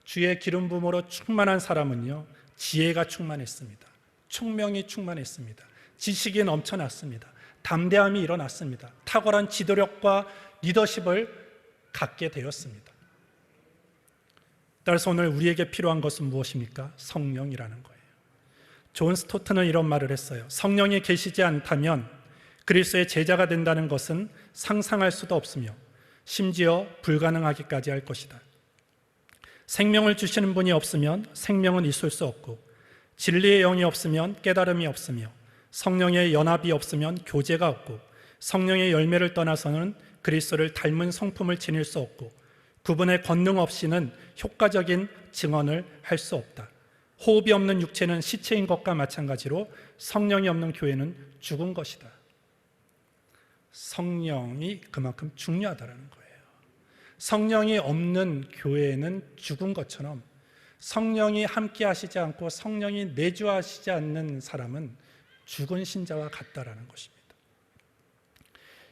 주의 기름 부음으로 충만한 사람은요 지혜가 충만했습니다. 총명이 충만했습니다. 지식이 넘쳐났습니다. 담대함이 일어났습니다. 탁월한 지도력과 리더십을 갖게 되었습니다. 따라서 오늘 우리에게 필요한 것은 무엇입니까? 성령이라는 거예요. 존 스토트는 이런 말을 했어요. 성령이 계시지 않다면 그리스도의 제자가 된다는 것은 상상할 수도 없으며 심지어 불가능하기까지 할 것이다. 생명을 주시는 분이 없으면 생명은 있을 수 없고 진리의 영이 없으면 깨달음이 없으며 성령의 연합이 없으면 교제가 없고 성령의 열매를 떠나서는 그리스도를 닮은 성품을 지닐 수 없고 구분의 권능 없이는 효과적인 증언을 할 수 없다. 호흡이 없는 육체는 시체인 것과 마찬가지로 성령이 없는 교회는 죽은 것이다. 성령이 그만큼 중요하다는 거예요. 성령이 없는 교회는 죽은 것처럼 성령이 함께 하시지 않고 성령이 내주하시지 않는 사람은 죽은 신자와 같다라는 것입니다.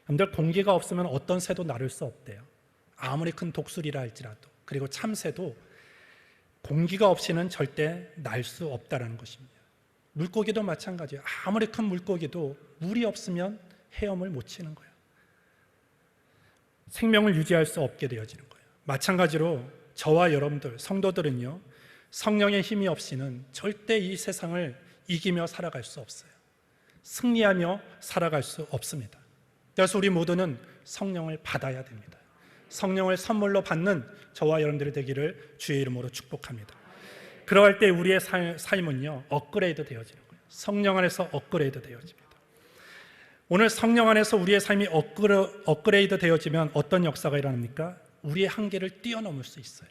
여러분들, 공기가 없으면 어떤 새도 나를 수 없대요. 아무리 큰 독수리라 할지라도. 그리고 참새도 공기가 없이는 절대 날 수 없다는 것입니다. 물고기도 마찬가지예요. 아무리 큰 물고기도 물이 없으면 헤엄을 못 치는 거예요. 생명을 유지할 수 없게 되어지는 거예요. 마찬가지로 저와 여러분들, 성도들은요, 성령의 힘이 없이는 절대 이 세상을 이기며 살아갈 수 없어요. 승리하며 살아갈 수 없습니다. 그래서 우리 모두는 성령을 받아야 됩니다. 성령을 선물로 받는 저와 여러분들이 되기를 주의 이름으로 축복합니다. 그러할 때 우리의 삶은요, 업그레이드 되어지는 거예요. 성령 안에서 업그레이드 되어집니다. 오늘 성령 안에서 우리의 삶이 업그레이드 되어지면 어떤 역사가 일어납니까? 우리의 한계를 뛰어넘을 수 있어요.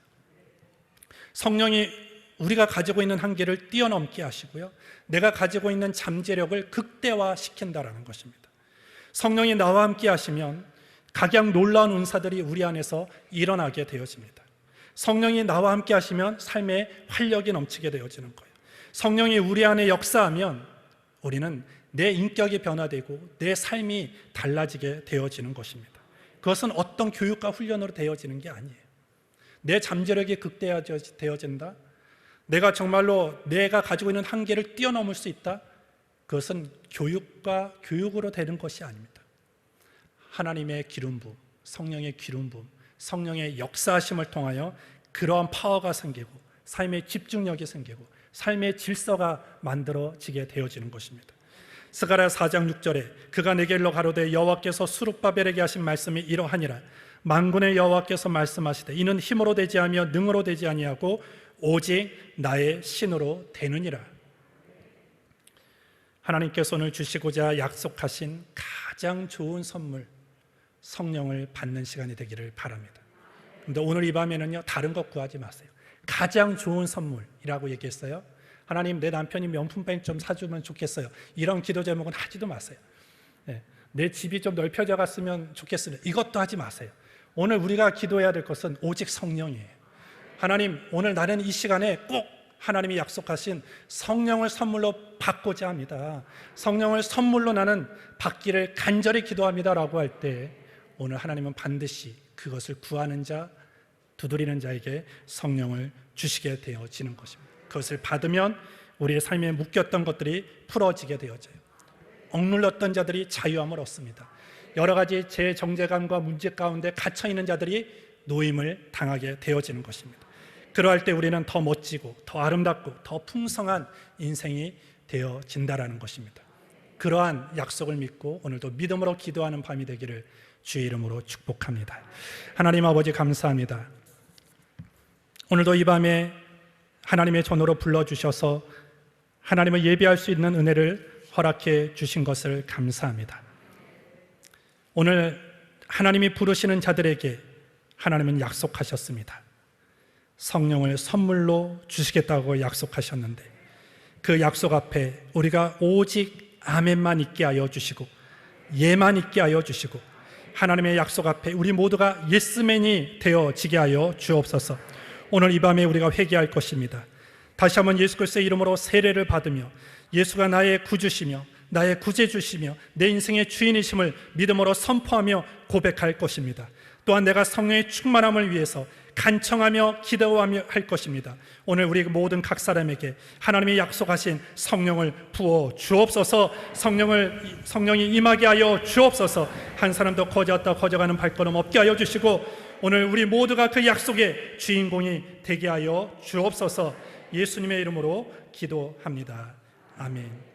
성령이 우리가 가지고 있는 한계를 뛰어넘게 하시고요, 내가 가지고 있는 잠재력을 극대화시킨다라는 것입니다. 성령이 나와 함께 하시면 각양 놀라운 은사들이 우리 안에서 일어나게 되어집니다. 성령이 나와 함께 하시면 삶에 활력이 넘치게 되어지는 거예요. 성령이 우리 안에 역사하면 우리는 내 인격이 변화되고 내 삶이 달라지게 되어지는 것입니다. 그것은 어떤 교육과 훈련으로 되어지는 게 아니에요. 내 잠재력이 극대화되어진다? 내가 정말로 내가 가지고 있는 한계를 뛰어넘을 수 있다? 그것은 교육으로 되는 것이 아닙니다. 하나님의 기름 부음, 성령의 기름 부음, 성령의 역사하심을 통하여 그러한 파워가 생기고 삶의 집중력이 생기고 삶의 질서가 만들어지게 되어지는 것입니다. 스가랴 4장 6절에 그가 내게 일러 가로되 여호와께서 수룹바벨에게 하신 말씀이 이러하니라. 만군의 여호와께서 말씀하시되 이는 힘으로 되지 아니하며 능으로 되지 아니하고 오직 나의 신으로 되느니라. 하나님께서 오늘 주시고자 약속하신 가장 좋은 선물, 성령을 받는 시간이 되기를 바랍니다. 그런데 오늘 이 밤에는요, 다른 것 구하지 마세요. 가장 좋은 선물이라고 얘기했어요. 하나님, 내 남편이 명품백 좀 사주면 좋겠어요. 이런 기도 제목은 하지도 마세요. 내 집이 좀 넓혀져 갔으면 좋겠어요. 이것도 하지 마세요. 오늘 우리가 기도해야 될 것은 오직 성령이에요. 하나님, 오늘 나는 이 시간에 꼭 하나님이 약속하신 성령을 선물로 받고자 합니다. 성령을 선물로 나는 받기를 간절히 기도합니다라고 할 때 오늘 하나님은 반드시 그것을 구하는 자, 두드리는 자에게 성령을 주시게 되어지는 것입니다. 그것을 받으면 우리의 삶에 묶였던 것들이 풀어지게 되어져요. 억눌렀던 자들이 자유함을 얻습니다. 여러 가지 제 정죄감과 문제 가운데 갇혀있는 자들이 노임을 당하게 되어지는 것입니다. 그러할 때 우리는 더 멋지고 더 아름답고 더 풍성한 인생이 되어진다라는 것입니다. 그러한 약속을 믿고 오늘도 믿음으로 기도하는 밤이 되기를 주의 이름으로 축복합니다. 하나님 아버지, 감사합니다. 오늘도 이 밤에 하나님의 전으로 불러주셔서 하나님을 예배할 수 있는 은혜를 허락해 주신 것을 감사합니다. 오늘 하나님이 부르시는 자들에게 하나님은 약속하셨습니다. 성령을 선물로 주시겠다고 약속하셨는데 그 약속 앞에 우리가 오직 아멘만 있게 하여 주시고 예만 있게 하여 주시고 하나님의 약속 앞에 우리 모두가 예스맨이 되어지게 하여 주옵소서. 오늘 이 밤에 우리가 회개할 것입니다. 다시 한번 예수 그리스도의 이름으로 세례를 받으며 예수가 나의 구주시며 나의 구제주시며 내 인생의 주인이심을 믿음으로 선포하며 고백할 것입니다. 또한 내가 성령의 충만함을 위해서 간청하며 기도하며 할 것입니다. 오늘 우리 모든 각 사람에게 하나님이 약속하신 성령을 부어 주옵소서. 성령이 임하게 하여 주옵소서. 한 사람도 거저왔다 거저가는 발걸음 없게 하여 주시고 오늘 우리 모두가 그 약속의 주인공이 되게 하여 주옵소서. 예수님의 이름으로 기도합니다. 아멘.